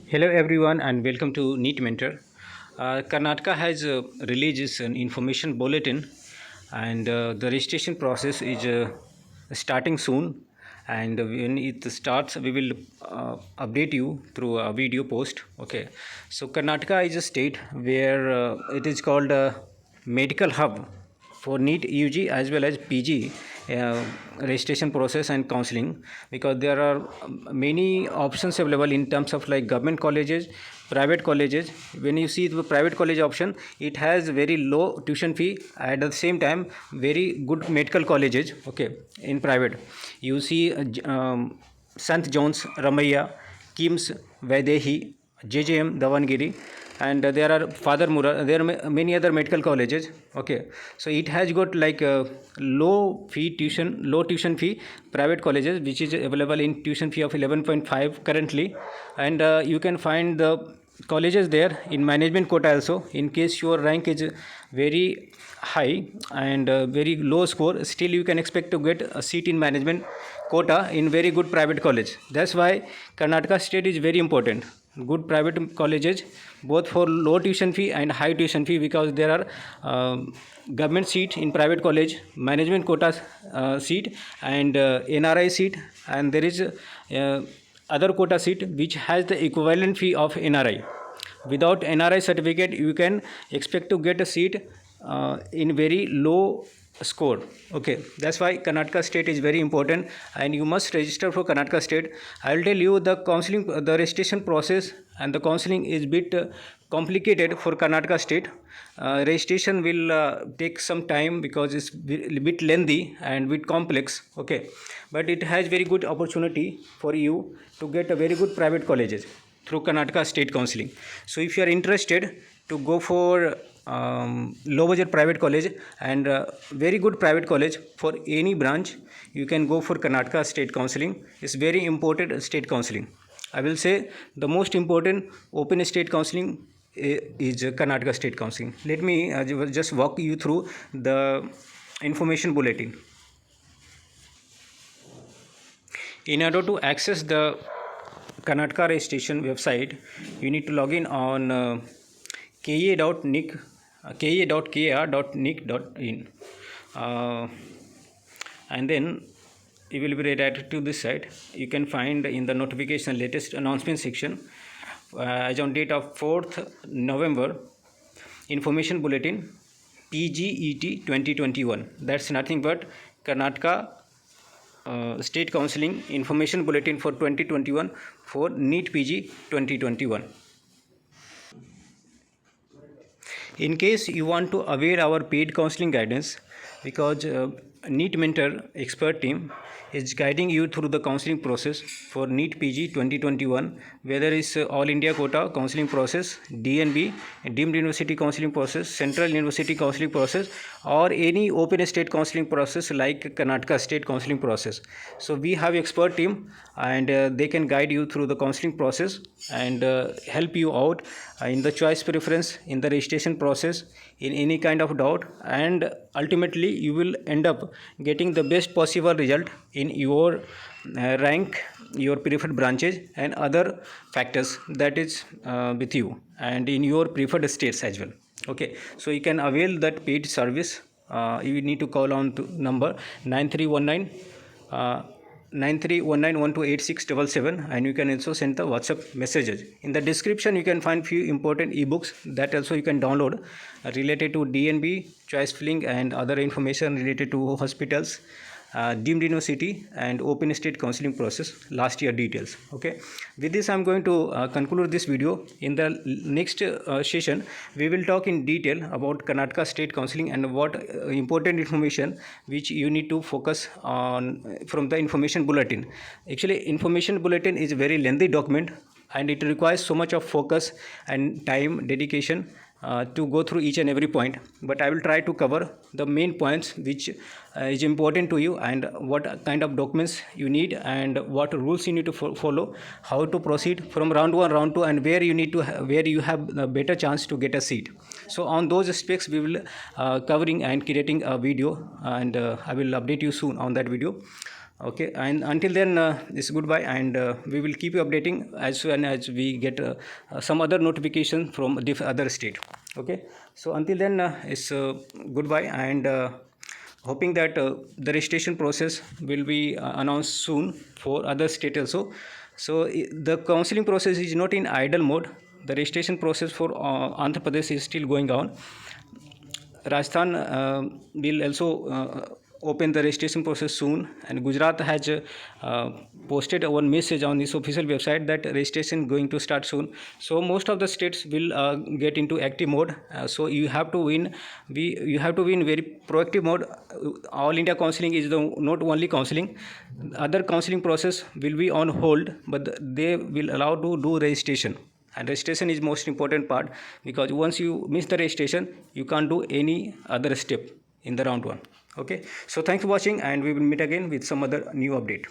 Hello everyone and welcome to NEET Mentor. Karnataka has released an information bulletin and the registration process is starting soon, and when it starts we will update you through a video post. Okay, so Karnataka is a state where it is called a medical hub for NEET UG as well as PG registration process and counseling, because there are many options available in terms of like government colleges, private colleges. When you see the private college option, it has very low tuition fee, at the same time very good medical colleges. Okay, in private you see Sant John's, Ramaiah, Kims, Vaidehi, JJM, Davangiri, and there are Father Mura. There are many other medical colleges. Okay, so it has got like a low tuition fee private colleges, which is available in tuition fee of 11.5 currently, and you can find the colleges there in management quota also. In case your rank is very high and very low score, still you can expect to get a seat in management quota in very good private college. That's why Karnataka state is very important. Good private colleges, both for low tuition fee and high tuition fee, because there are government seat in private college, management quota seat, and NRI seat, and there is other quota seat which has the equivalent fee of NRI. Without NRI certificate, you can expect to get a seat in very low score. Okay, that's why Karnataka state is very important, and you must register for Karnataka state. I will tell you the counseling, the registration process and the counseling is bit complicated for Karnataka state. Registration will take some time because it's a bit lengthy and bit complex. Okay, but it has very good opportunity for you to get a very good private colleges through Karnataka state counseling. So if you are interested to go for low budget private college and very good private college for any branch, you can go for Karnataka state counseling. It's very important state counseling. I will say the most important open state counseling is Karnataka state counseling. Let me just walk you through the information bulletin. In order to access the Karnataka registration website, you need to log in on ka.kr.nic.in, and then you will be redirected to this site. You can find in the notification latest announcement section as on date of 4th November information bulletin PGET 2021. That's nothing but Karnataka state counseling information bulletin for 2021 for NEET PG 2021. In case you want to avail our paid counseling guidance, because NEET Mentor expert team is guiding you through the counseling process for NEET PG 2021, whether it's all India quota counseling process, DNB, deemed university counseling process, central university counseling process, or any open state counseling process like Karnataka state counseling process. So we have expert team, and they can guide you through the counseling process and help you out in the choice preference, in the registration process, in any kind of doubt, and ultimately you will end up getting the best possible result in your rank, your preferred branches, and other factors that is with you, and in your preferred states as well. Okay, so you can avail that paid service. You need to call on to number 9319 9319128677, and you can also send the WhatsApp messages. In the description you can find few important ebooks that also you can download related to DNB, choice filling, and other information related to hospitals, deemed university, and open state counseling process last year details. Okay, with this I'm going to conclude this video. In the next session we will talk in detail about Karnataka state counseling and what important information which you need to focus on from the information bulletin. Actually, information bulletin is a very lengthy document, and it requires so much of focus and time dedication to go through each and every point, but I will try to cover the main points which is important to you, and what kind of documents you need, and what rules you need to follow, how to proceed from round 1, round 2, and where you need to where you have a better chance to get a seat. So on those aspects we will covering and creating a video, and I will update you soon on that video. Okay, and until then, it's goodbye, and we will keep you updating as soon as we get some other notification from other state. Okay, so until then, it's goodbye, and hoping that the registration process will be announced soon for other state also. So the counseling process is not in idle mode. The registration process for Andhra Pradesh is still going on. Rajasthan will also open the registration process soon, and Gujarat has posted one message on this official website that registration going to start soon. So most of the states will get into active mode. So you have to you have to win very proactive mode. All India counseling is the not only counseling. Other counseling process will be on hold, but they will allow to do registration, and registration is most important part, because once you miss the registration, you can't do any other step in the round one. Okay, so thanks for watching, and we will meet again with some other new update.